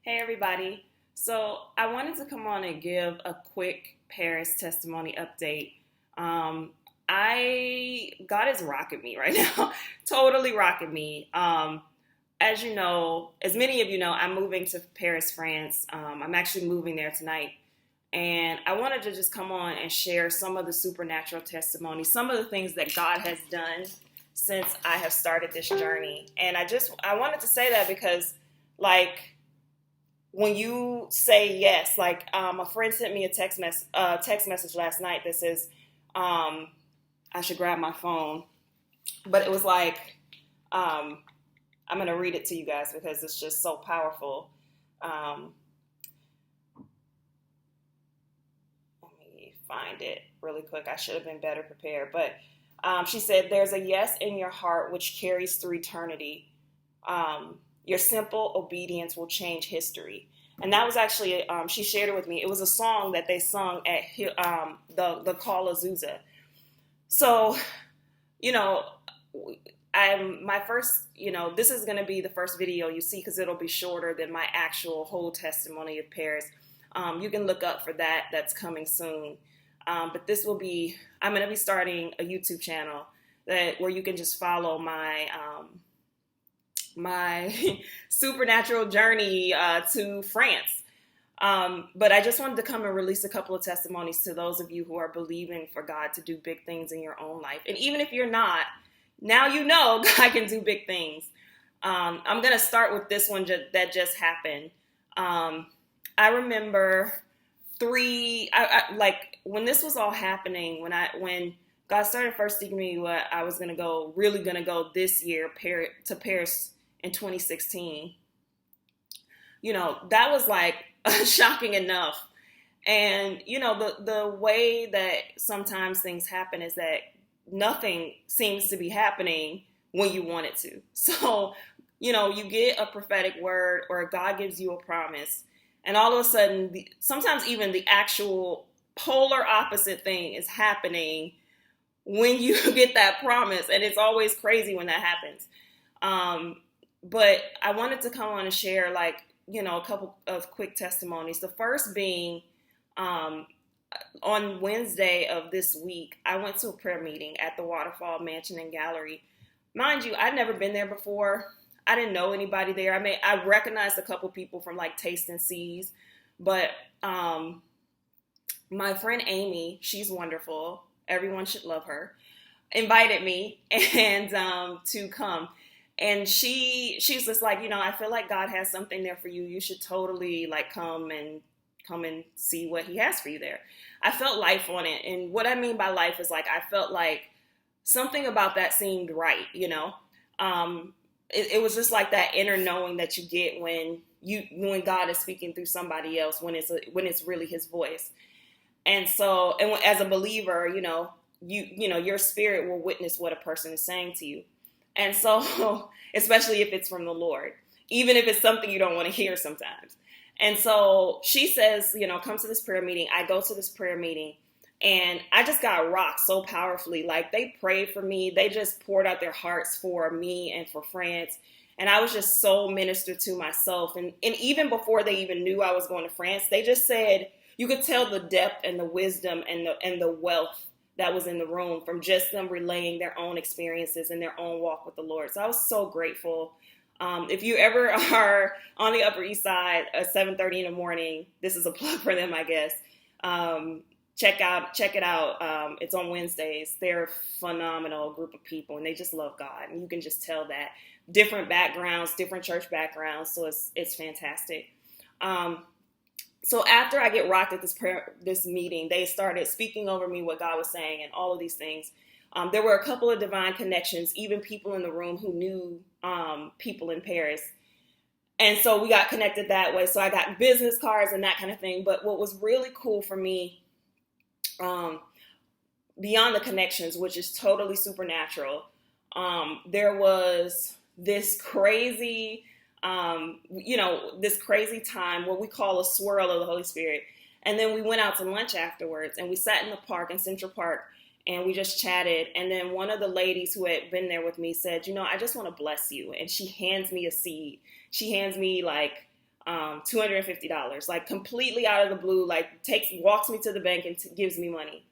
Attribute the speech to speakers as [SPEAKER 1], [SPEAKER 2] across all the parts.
[SPEAKER 1] Hey everybody. So I wanted to come on and give a quick Paris testimony update. Um, I God is rocking me right now, totally rocking me. As you know, as many of you know, I'm moving to Paris, France. I'm actually moving there tonight, and I wanted to just come on and share some of the supernatural testimonies, some of the things that God has done since I have started this journey. And I wanted to say that because like when you say yes, like a friend sent me a text message last night that says I should grab my phone, but it was like I'm gonna read it to you guys because it's just so powerful. Um, Let me find it really quick. I should have been better prepared, but she said, "There's a yes in your heart which carries through eternity. Your simple obedience will change history." And that was actually, she shared it with me. It was a song that they sung at the Call Azusa. So, you know, I'm my first, this is going to be the first video you see because it'll be shorter than my actual whole testimony of Paris. You can look up for that. That's coming soon. But I'm going to be starting a YouTube channel where you can just follow my supernatural journey to France. But I just wanted to come and release a couple of testimonies to those of you who are believing for God to do big things in your own life. And even if you're not, now you know God can do big things. I'm going to start with this one that just happened. I remember like when this was all happening, when God started first teaching me what I was really going to go this year to Paris in 2016. That was like shocking enough. And, the way that sometimes things happen is that nothing seems to be happening when you want it to. So, you get a prophetic word or God gives you a promise, and all of a sudden, sometimes even the actual polar opposite thing is happening when you get that promise. And it's always crazy when that happens. But I wanted to come on and share a couple of quick testimonies. The first being, on Wednesday of this week, I went to a prayer meeting at the Waterfall Mansion and Gallery. Mind you, I'd never been there before. I didn't know anybody there. I recognized a couple people from like Taste and Seas, but my friend Amy, she's wonderful. Everyone should love her. Invited me and to come. And she's just like, I feel like God has something there for you. You should totally like come and see what he has for you there. I felt life on it. And what I mean by life is like, I felt like something about that seemed right, It was just like that inner knowing that you get when God is speaking through somebody else, when it's really his voice. And so, and as a believer, your spirit will witness what a person is saying to you. And so, especially if it's from the Lord, even if it's something you don't want to hear sometimes. And so she says, come to this prayer meeting. I go to this prayer meeting and I just got rocked so powerfully. Like they prayed for me. They just poured out their hearts for me and for France. And I was just so ministered to myself. And even before they even knew I was going to France, they just said, you could tell the depth and the wisdom and the wealth that was in the room from just them relaying their own experiences and their own walk with the Lord. So I was so grateful. If you ever are on the Upper East Side at 7:30 in the morning, this is a plug for them, I guess. Check it out. It's on Wednesdays. They're a phenomenal group of people, and they just love God. And you can just tell that different backgrounds, different church backgrounds. So it's fantastic. So after I get rocked at this meeting, they started speaking over me what God was saying and all of these things. There were a couple of divine connections, even people in the room who knew people in Paris. And so we got connected that way. So I got business cards and that kind of thing. But what was really cool for me, beyond the connections, which is totally supernatural, there was this crazy time, what we call a swirl of the Holy Spirit. And then we went out to lunch afterwards and we sat in the park in Central Park and we just chatted. And then one of the ladies who had been there with me said, I just want to bless you. And she hands me a seed. She hands me like $250, like completely out of the blue, like walks me to the bank and gives me money.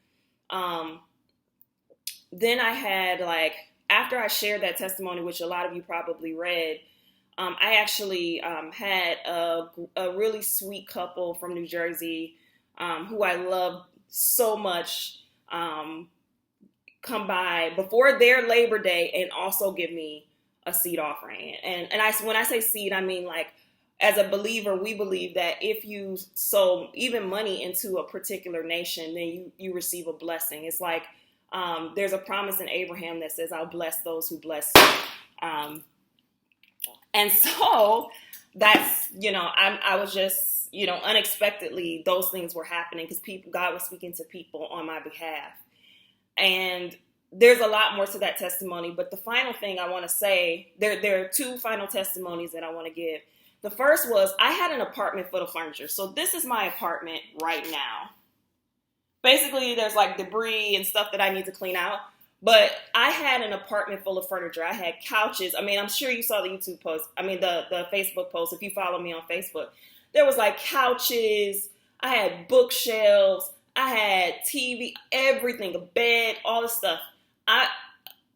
[SPEAKER 1] Then I had like, after I shared that testimony, which a lot of you probably read, I actually had a really sweet couple from New Jersey who I love so much come by before their Labor Day and also give me a seed offering. And when I say seed, I mean like, as a believer, we believe that if you sow even money into a particular nation, then you receive a blessing. It's like there's a promise in Abraham that says, I'll bless those who bless you. And so that's, I was just, unexpectedly, those things were happening because God was speaking to people on my behalf. And there's a lot more to that testimony. But the final thing I want to say, there are two final testimonies that I want to give. The first was, I had an apartment full of furniture. So this is my apartment right now. Basically, there's like debris and stuff that I need to clean out. But I had an apartment full of furniture. I had couches. I mean, I'm sure you saw the YouTube post. I mean, the Facebook post, if you follow me on Facebook. There was like couches. I had bookshelves. I had TV, everything, a bed, all the stuff.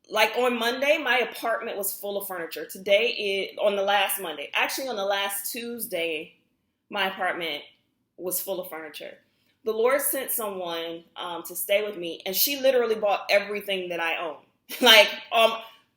[SPEAKER 1] Like on Monday, my apartment was full of furniture. On the last Monday, actually on the last Tuesday, my apartment was full of furniture. The Lord sent someone to stay with me, and she literally bought everything that I own. Like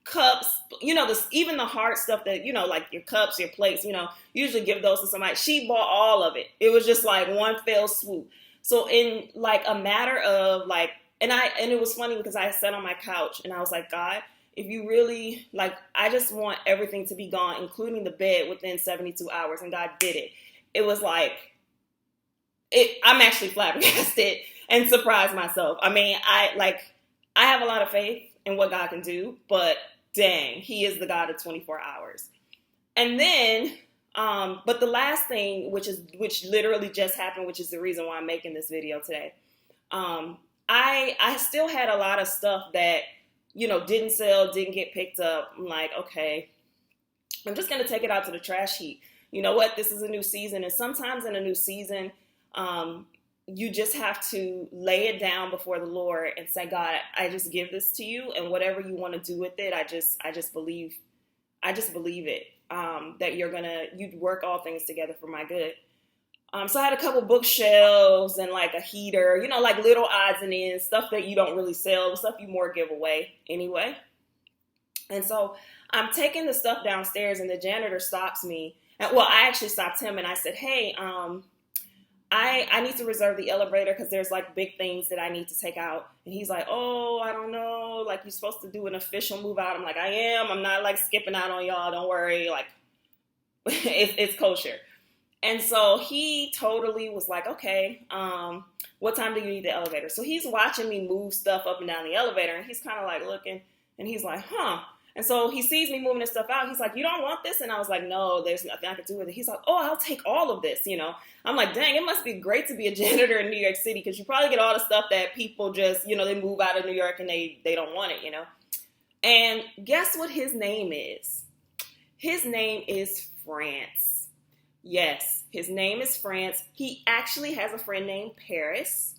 [SPEAKER 1] cups, even the hard stuff that, like your cups, your plates, usually give those to somebody. She bought all of it. It was just like one fell swoop. So in like a matter of like, and it was funny because I sat on my couch and I was like, God, if you really, like, I just want everything to be gone, including the bed, within 72 hours. And God did it. It was like, I'm actually flabbergasted and surprised myself. I mean, I have a lot of faith in what God can do, but dang, he is the God of 24 hours. And then, but the last thing, which literally just happened, which is the reason why I'm making this video today. I still had a lot of stuff that, didn't sell, didn't get picked up. I'm like, okay, I'm just going to take it out to the trash heap. You know what? This is a new season. And sometimes in a new season, you just have to lay it down before the Lord and say, God, I just give this to you, and whatever you want to do with it, I just believe it, that you'd work all things together for my good. So I had a couple bookshelves and like a heater, like little odds and ends, stuff that you don't really sell, stuff you more give away anyway. And so I'm taking the stuff downstairs, and the janitor stops me. I actually stopped him, and I said, hey, I need to reserve the elevator because there's like big things that I need to take out. And he's like, oh, I don't know. Like, you're supposed to do an official move out. I'm like, I am. I'm not like skipping out on y'all. Don't worry. Like, it's kosher. And so he totally was like, okay, what time do you need the elevator? So he's watching me move stuff up and down the elevator, and he's kind of like looking, and he's like, huh. And so he sees me moving this stuff out. He's like, you don't want this? And I was like, no, there's nothing I can do with it. He's like, oh, I'll take all of this, I'm like, dang, it must be great to be a janitor in New York City, because you probably get all the stuff that people just, they move out of New York and they don't want it, And guess what his name is? His name is France. Yes, his name is France. He actually has a friend named Paris.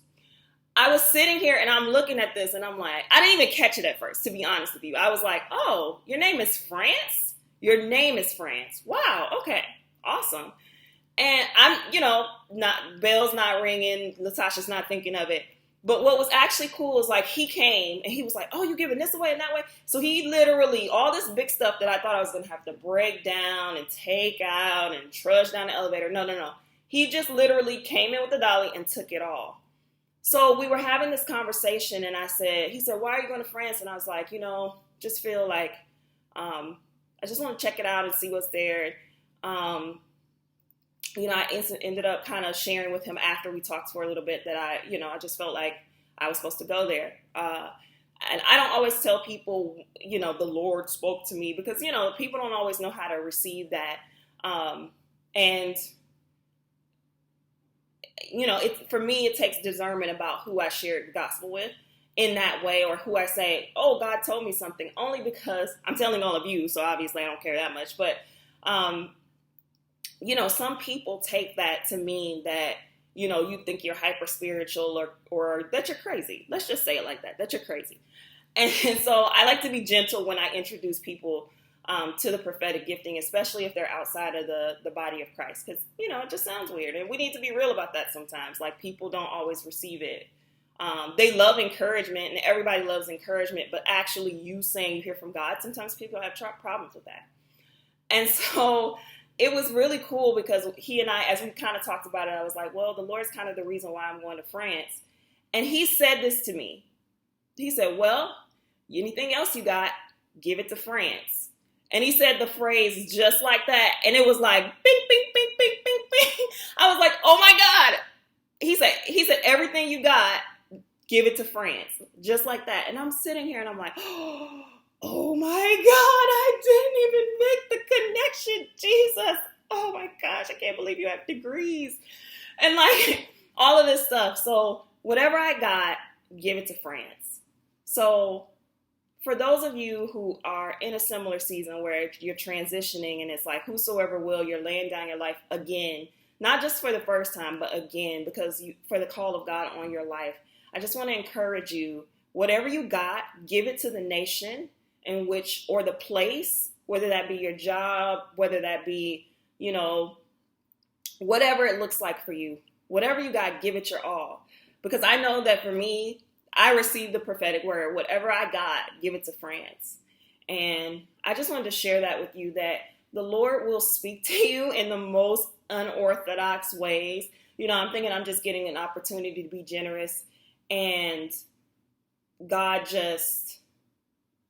[SPEAKER 1] I was sitting here and I'm looking at this and I'm like, I didn't even catch it at first, to be honest with you. I was like, oh, your name is France? Your name is France. Wow, okay, awesome. And I'm, bell's not ringing, Latasha's not thinking of it. But what was actually cool is like he came and he was like, oh, you giving this away and that way? So he literally, all this big stuff that I thought I was going to have to break down and take out and trudge down the elevator. No. He just literally came in with the dolly and took it all. So we were having this conversation and he said, why are you going to France? And I was like, just feel like, I just want to check it out and see what's there. I ended up kind of sharing with him after we talked for a little bit that I just felt like I was supposed to go there. And I don't always tell people, the Lord spoke to me because, people don't always know how to receive that. For me, it takes discernment about who I share the gospel with in that way, or who I say, oh, God told me something, only because I'm telling all of you. So obviously I don't care that much, but, some people take that to mean that, you think you're hyper spiritual or that you're crazy. Let's just say it like that you're crazy. And so I like to be gentle when I introduce people to the prophetic gifting, especially if they're outside of the body of Christ, because, it just sounds weird. And we need to be real about that sometimes. Like, people don't always receive it. They love encouragement, and everybody loves encouragement, but actually you saying you hear from God, sometimes people have problems with that. And so it was really cool because he and I, as we kind of talked about it, I was like, well, the Lord's kind of the reason why I'm going to France. And he said this to me. He said, well, anything else you got, give it to France. And he said the phrase just like that. And it was like, bing, bing, bing, bing, bing, bing. I was like, oh my God. He said, everything you got, give it to France. Just like that. And I'm sitting here and I'm like, oh my God, I didn't even make the connection. Jesus. Oh my gosh, I can't believe you have degrees. And like all of this stuff. So whatever I got, give it to France. So for those of you who are in a similar season where you're transitioning and it's like, whosoever will, you're laying down your life again, not just for the first time, but again, because for the call of God on your life, I just want to encourage you, whatever you got, give it to the nation in which, or the place, whether that be your job, whether that be, whatever it looks like for you, whatever you got, give it your all. Because I know that for me, I received the prophetic word. Whatever I got, give it to France. And I just wanted to share that with you, that the Lord will speak to you in the most unorthodox ways. I'm thinking I'm just getting an opportunity to be generous, and God just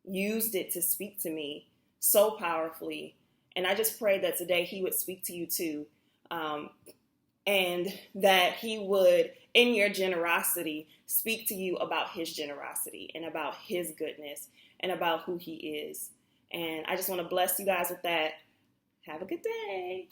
[SPEAKER 1] used it to speak to me so powerfully. And I just pray that today he would speak to you too. And that he would, in your generosity, speak to you about his generosity and about his goodness and about who he is. And I just want to bless you guys with that. Have a good day.